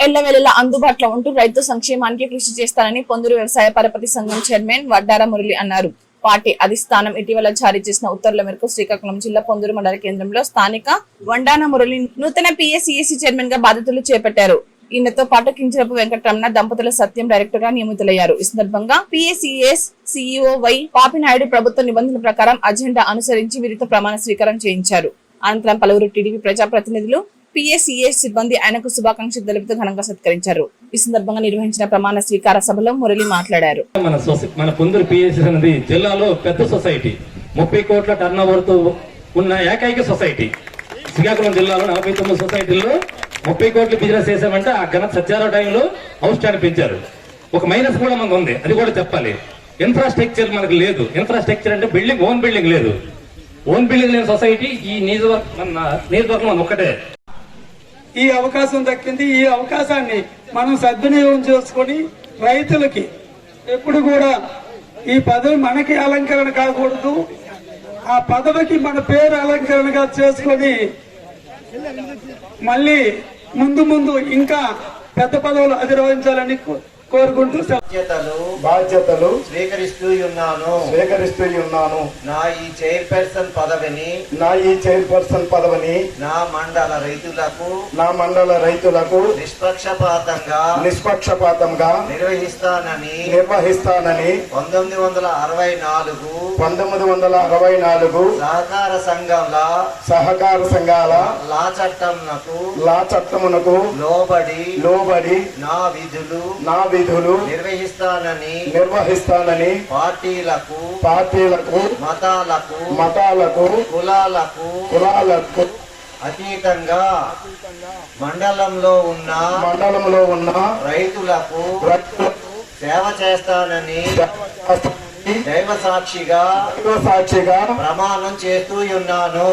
ఎల్లవేళలా అందుబాటులో ఉంటూ రైతు సంక్షేమానికి కృషి చేస్తానని పొందూరు వ్యవసాయ పరపతి సంఘం చైర్మన్ వడ్డార మురళి అన్నారు. పార్టీ అధిష్టానం ఇటీవల జారీ చేసిన ఉత్తర్వుల మేరకు శ్రీకాకుళం జిల్లా పొందూరు మండల కేంద్రంలో స్థానిక వడ్డార మురళి నూతన పిఎస్సిఎసి చైర్మన్ గా బాధ్యతలు చేపట్టారు. ఈయనతో పాటు కింజరపు వెంకటరమణ దంపతుల సత్యం డైరెక్టర్ గా నియమితులయ్యారు. ఈ సందర్భంగా పిఎస్సిఎస్ సిఇఓ వై పాపినాయుడు ప్రభుత్వ నిబంధనల ప్రకారం అజెండా అనుసరించి వీరితో ప్రమాణ స్వీకారం చేయించారు. అనంతరం పలువురు టీడీపీ ప్రజాప్రతినిధులు పిఎస్సిఎస్ సిబ్బంది ఆయనకు శుభాకాంక్షలు తెలుపుతూ ఘనంగా సత్కరించారు. ఈ సందర్భంగా నిర్వహించిన ప్రమాణ స్వీకార సభలో మురళి మాట్లాడారు. మన పొందూరు పిఎస్సిఎస్ అనేది జిల్లాలో పెద్ద సొసైటీ, 30 కోట్ల టర్న్ ఓవర్ తో ఉన్న ఏకైక సొసైటీ. శ్రీకాకుళం జిల్లాలో 49 సొసైటీల్లో 30 కోట్లు బిజినెస్ చేసామంటే ఆ ఘనత సత్యారావు టైంలో హౌస్ స్టాండ్ పెంచారు. ఒక మైనస్ కూడా మనకు ఉంది, అది కూడా చెప్పాలి. ఇన్ఫ్రాస్ట్రక్చర్ మనకు లేదు. ఇన్ఫ్రాస్ట్రక్చర్ అంటే బిల్డింగ్, ఓన్ బిల్డింగ్ లేదు. ఓన్ బిల్డింగ్ లేని సొసైటీ ఈ నియోజకవర్గం ఒక్కటే. ఈ అవకాశం దక్కింది. ఈ అవకాశాన్ని మనం సద్వినియోగం చేసుకొని రైతులకి ఎప్పుడు కూడా ఈ పదవి మనకి అలంకరణ కాకూడదు, ఆ పదవికి మన పేరు అలంకరణగా చేసుకొని మళ్ళీ ముందు ముందు ఇంకా పెద్ద పదవులు అధిరోహించాలని కోరుకుంటూ బాధ్యతలు స్వీకరిస్తూ ఉన్నాను. నా ఈ చైర్పర్సన్ పదవిని నా మండల రైతులకు నిష్పక్షపాతంగా నిర్వహిస్తానని 1964 సహకార సంఘాల లా చట్టమునకు లోబడి నా విధులు నిర్వహిస్తానని పార్టీలకు మతాలకు కులాలకు అతీతంగా మండలంలో ఉన్న రైతులకు సేవ చేస్తానని దైవ సాక్షిగా ప్రమాణం చేస్తూ ఉన్నాను.